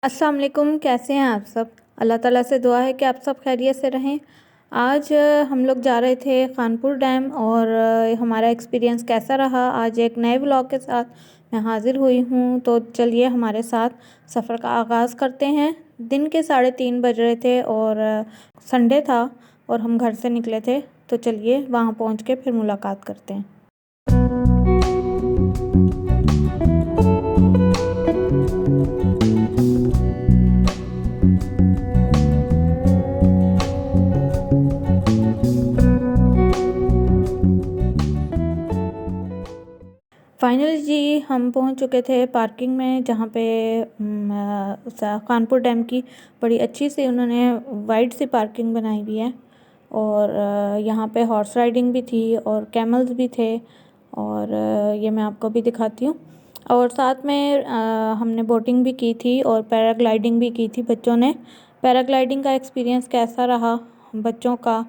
अस्सलाम वालेकुम। कैसे हैं आप सब? अल्लाह ताला से दुआ है कि आप सब खैरियत से रहें। आज हम लोग जा रहे थे खानपुर डैम और हमारा एक्सपीरियंस कैसा रहा, आज एक नए व्लॉग के साथ मैं हाज़िर हुई हूँ। तो चलिए हमारे साथ सफ़र का आगाज़ करते हैं। दिन के 3:30 बज रहे थे और संडे था और हम घर से निकले थे। तो चलिए वहाँ पहुँच के फिर मुलाकात करते हैं। फाइनली जी हम पहुंच चुके थे पार्किंग में, जहां पे कानपुर डैम की बड़ी अच्छी सी उन्होंने वाइड सी पार्किंग बनाई हुई है। और यहाँ पे हॉर्स राइडिंग भी थी और कैमल्स भी थे और ये मैं आपको भी दिखाती हूँ। और साथ में हमने बोटिंग भी की थी और पैराग्लाइडिंग भी की थी बच्चों ने। पैराग्लाइडिंग का एक्सपीरियंस कैसा रहा बच्चों का,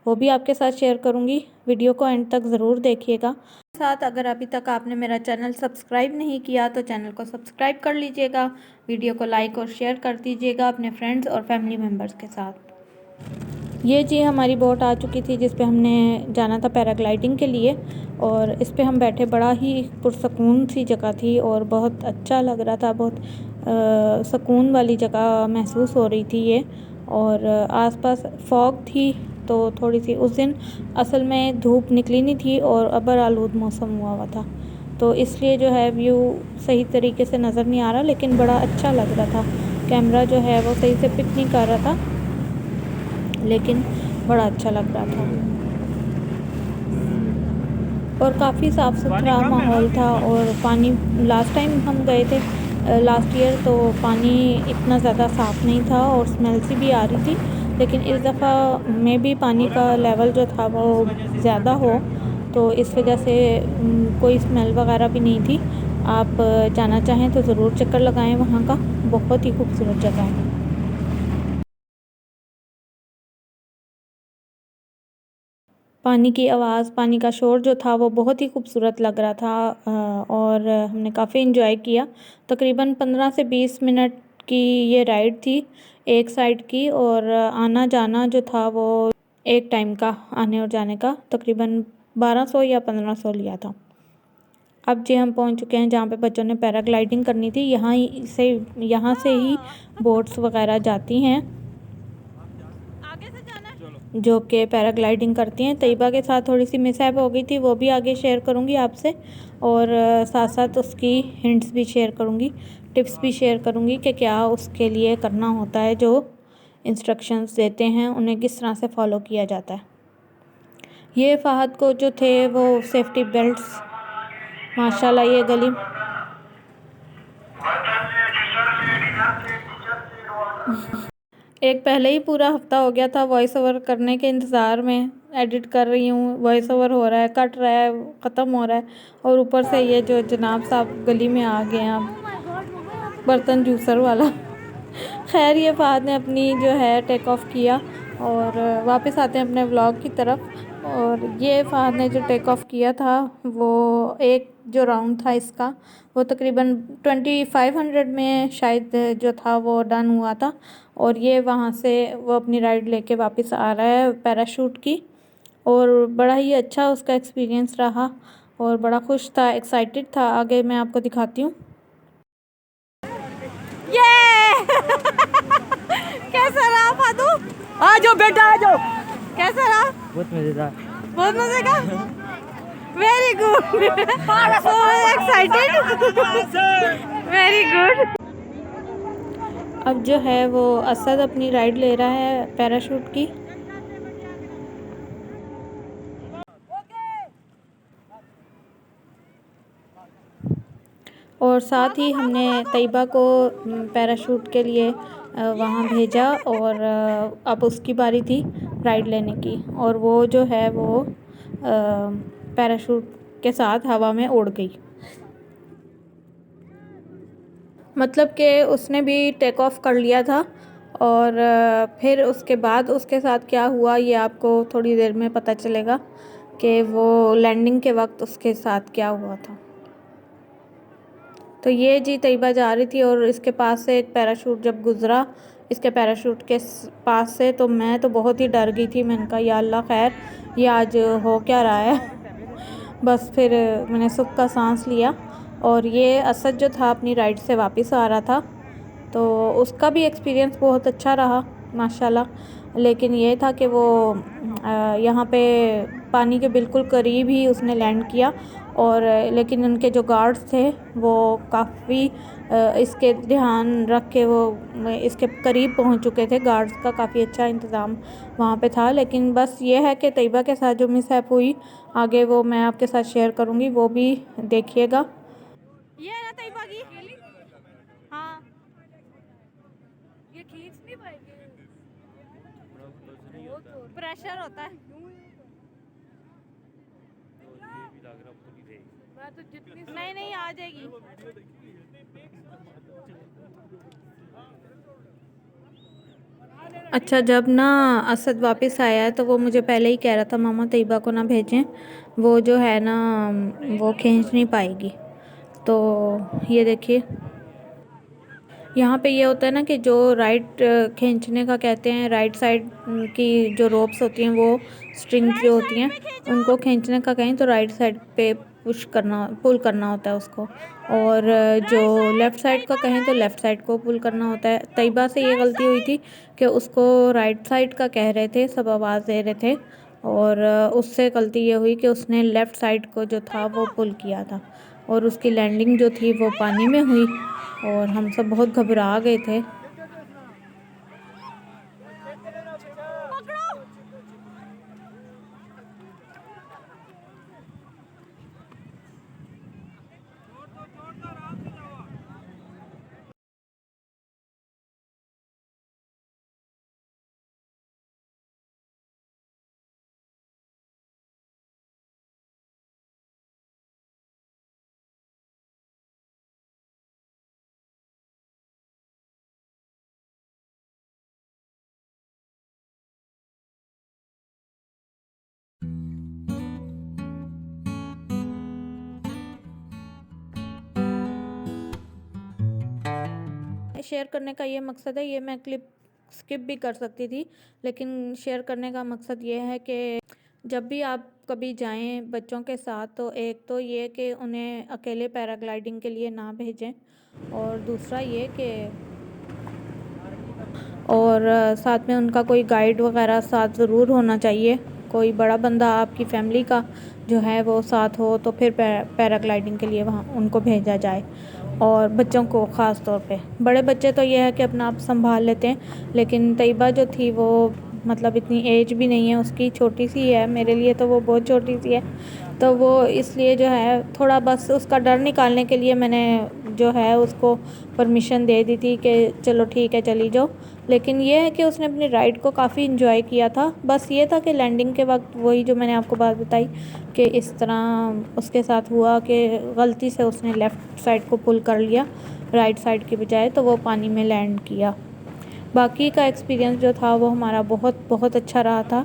वो भी आपके साथ शेयर करूँगी। वीडियो को एंड तक ज़रूर देखिएगा। साथ अगर अभी तक आपने मेरा चैनल सब्सक्राइब नहीं किया तो चैनल को सब्सक्राइब कर लीजिएगा। वीडियो को लाइक और शेयर कर दीजिएगा अपने फ्रेंड्स और फैमिली मेम्बर्स के साथ। ये जी हमारी बोट आ चुकी थी जिस पे हमने जाना था पैराग्लाइडिंग के लिए। और इस पे हम बैठे, बड़ा ही पुरसकून सी जगह थी और बहुत अच्छा लग रहा था। बहुत सुकून वाली जगह महसूस हो रही थी ये। और आसपास फॉग थी तो थोड़ी सी उस दिन असल में धूप निकली नहीं थी और अबर आलूद मौसम हुआ था, तो इसलिए जो है व्यू सही तरीके से नज़र नहीं आ रहा, लेकिन बड़ा अच्छा लग रहा था। कैमरा जो है वो सही से पिक नहीं कर रहा था, लेकिन बड़ा अच्छा लग रहा था और काफ़ी साफ़ सुथरा माहौल था। और पानी, लास्ट टाइम हम गए थे लास्ट ईयर, तो पानी इतना ज़्यादा साफ़ नहीं था और स्मेल सी भी आ रही थी। लेकिन इस दफ़ा में भी पानी का लेवल जो था वो ज़्यादा हो, तो इस वजह से कोई स्मेल वगैरह भी नहीं थी। आप जाना चाहें तो ज़रूर चक्कर लगाएं, वहाँ का बहुत ही खूबसूरत जगह है। पानी की आवाज़, पानी का शोर जो था वो बहुत ही खूबसूरत लग रहा था। और हमने काफ़ी इन्जॉय किया। तकरीबन 15 से 20 मिनट की ये राइड थी एक साइड की, और आना जाना जो था वो एक टाइम का, आने और जाने का तकरीबन 1200 या 1500 लिया था। अब जी हम पहुंच चुके हैं जहाँ पे बच्चों ने पैराग्लाइडिंग करनी थी। यहाँ से ही बोट्स वगैरह जाती हैं जो कि पैराग्लाइडिंग करती हैं। तैयबा के साथ थोड़ी सी मिसहैप हो गई थी, वो भी आगे शेयर करूँगी आपसे। और साथ साथ उसकी हिंट्स भी शेयर करूँगी, टिप्स भी शेयर करूँगी कि क्या उसके लिए करना होता है, जो इंस्ट्रक्शंस देते हैं उन्हें किस तरह से फॉलो किया जाता है। ये फ़हद को जो थे वो सेफ्टी बेल्ट्स, माशाल्लाह ये गली एक पहले ही पूरा हफ्ता हो गया था वॉइस ओवर करने के इंतज़ार में। एडिट कर रही हूँ, वॉइस ओवर हो रहा है, कट रहा है, ख़त्म हो रहा है, और ऊपर से ये जो जनाब साहब गली में आ गए हैं अब, बर्तन जूसर वाला। खैर ये फ़हद ने अपनी जो है टेक ऑफ़ किया और वापस आते हैं अपने व्लॉग की तरफ। और ये फ़हद ने जो टेक ऑफ़ किया था वो एक जो राउंड था इसका, वो तकरीबन 2500 में शायद जो था वो डन हुआ था। और ये वहाँ से वो अपनी राइड लेके वापस आ रहा है पैराशूट की। और बड़ा ही अच्छा उसका एक्सपीरियंस रहा और बड़ा खुश था, एक्साइटेड था। आगे मैं आपको दिखाती हूँ। ये कैसा रहा फादू? आ जाओ बेटा, आ जाओ। कैसा रहा? बहुत मजेदार, बहुत मजे का। Very good, excited, very good. अब जो है वो असद अपनी राइड ले रहा है पैराशूट की। और साथ ही हमने तैयबा को पैराशूट के लिए वहाँ भेजा और अब उसकी बारी थी राइड लेने की। और वो जो है वो पैराशूट के साथ हवा में उड़ गई। मतलब कि उसने भी टेक ऑफ़ कर लिया था और फिर उसके बाद उसके साथ क्या हुआ ये आपको थोड़ी देर में पता चलेगा कि वो लैंडिंग के वक्त उसके साथ क्या हुआ था। तो ये जी तैयबा जा रही थी और इसके पास से एक पैराशूट जब गुज़रा इसके पैराशूट के पास से, तो मैं तो बहुत ही डर गई थी। मैंने कहा या अल्लाह खैर ये आज हो क्या रहा है। बस फिर मैंने सुख का सांस लिया। और ये असद जो था अपनी राइड से वापस आ रहा था, तो उसका भी एक्सपीरियंस बहुत अच्छा रहा माशाल्लाह। लेकिन ये था कि वो यहाँ पे पानी के बिल्कुल करीब ही उसने लैंड किया, और लेकिन उनके जो गार्ड्स थे वो काफ़ी इसके ध्यान रख के वो इसके करीब पहुँच चुके थे। गार्ड्स का काफ़ी अच्छा इंतज़ाम वहाँ पे था। लेकिन बस ये है कि तैयबा के साथ जो मिसहैप हुई आगे वो मैं आपके साथ शेयर करूँगी, वो भी देखिएगा। ये है ना तैयबा की, हाँ ये खींच नहीं पाएगी, प्रेशर होता है। तो जितनी नहीं नहीं आ जाएगी। अच्छा, जब ना असद वापस आया है तो वो मुझे पहले ही कह रहा था मामा तैयबा को ना भेजें, वो जो है ना वो खींच नहीं पाएगी। तो ये देखिए यहाँ पे ये होता है ना कि जो राइट खींचने का कहते हैं, राइट साइड की जो रोप्स होती हैं वो स्ट्रिंग्स जो होती हैं उनको खींचने का कहें तो राइट साइड पे पुल करना होता है उसको, और जो लेफ़्ट साइड का कहें तो लेफ़्ट साइड को पुल करना होता है। तैयबा से ये गलती हुई थी कि उसको राइट साइड का कह रहे थे, सब आवाज़ दे रहे थे, और उससे गलती ये हुई कि उसने लेफ़्ट साइड को जो था वो पुल किया था, और उसकी लैंडिंग जो थी वो पानी में हुई और हम सब बहुत घबरा गए थे। शेयर करने का ये मकसद है, ये मैं क्लिप स्किप भी कर सकती थी, लेकिन शेयर करने का मकसद ये है कि जब भी आप कभी जाएं बच्चों के साथ, तो एक तो ये कि उन्हें अकेले पैराग्लाइडिंग के लिए ना भेजें, और दूसरा ये कि और साथ में उनका कोई गाइड वगैरह साथ ज़रूर होना चाहिए। कोई बड़ा बंदा आपकी फैमिली का जो है वो साथ हो तो फिर पैराग्लाइडिंग के लिए वहाँ उनको भेजा जाए, और बच्चों को ख़ास तौर पे। बड़े बच्चे तो ये है कि अपना आप संभाल लेते हैं, लेकिन तैयबा जो थी वो मतलब इतनी एज भी नहीं है उसकी, छोटी सी है, मेरे लिए तो वो बहुत छोटी सी है। तो वो इसलिए जो है थोड़ा बस उसका डर निकालने के लिए मैंने जो है उसको परमिशन दे दी थी कि चलो ठीक है चली जाओ। लेकिन ये है कि उसने अपनी राइड को काफ़ी इन्जॉय किया था। बस ये था कि लैंडिंग के वक्त वही जो मैंने आपको बात बताई कि इस तरह उसके साथ हुआ कि गलती से उसने लेफ़्ट साइड को पुल कर लिया राइट साइड की बजाय, तो वो पानी में लैंड किया। बाकी का एक्सपीरियंस जो था वो हमारा बहुत बहुत अच्छा रहा था।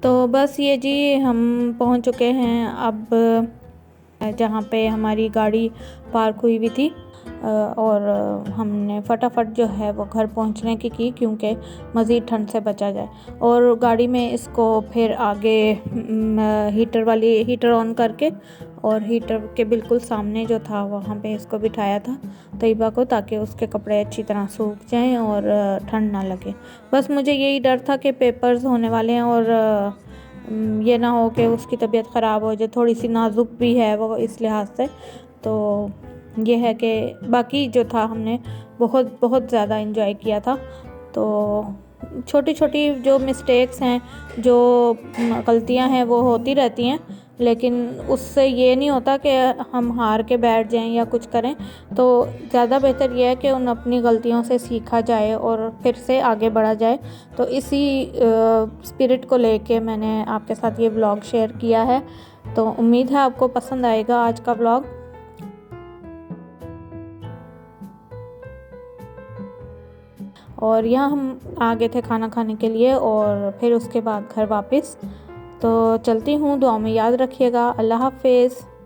तो बस ये जी हम पहुंच चुके हैं अब जहाँ पे हमारी गाड़ी पार्क हुई हुई थी, और हमने फटाफट जो है वो घर पहुँचने की क्योंकि मज़ीद ठंड से बचा जाए। और गाड़ी में इसको फिर आगे हीटर ऑन करके और हीटर के बिल्कुल सामने जो था वहाँ पे इसको बिठाया था तैयबा को, ताकि उसके कपड़े अच्छी तरह सूख जाएं और ठंड ना लगे। बस मुझे यही डर था कि पेपर्स होने वाले हैं और ये ना हो कि उसकी तबीयत ख़राब हो जाए, थोड़ी सी नाजुक भी है वो इस लिहाज से। तो ये है कि बाकी जो था हमने बहुत बहुत ज़्यादा इन्जॉय किया था। तो छोटी छोटी जो मिस्टेक्स हैं, जो गलतियां हैं वो होती रहती हैं, लेकिन उससे ये नहीं होता कि हम हार के बैठ जाएं या कुछ करें। तो ज़्यादा बेहतर यह है कि उन अपनी गलतियों से सीखा जाए और फिर से आगे बढ़ा जाए। तो इसी स्पिरिट को लेके मैंने आपके साथ ये व्लॉग शेयर किया है। तो उम्मीद है आपको पसंद आएगा आज का व्लॉग। और यहाँ हम आ गए थे खाना खाने के लिए और फिर उसके बाद घर वापस। तो चलती हूँ, दुआ में याद रखिएगा। अल्लाह हाफ़िज़।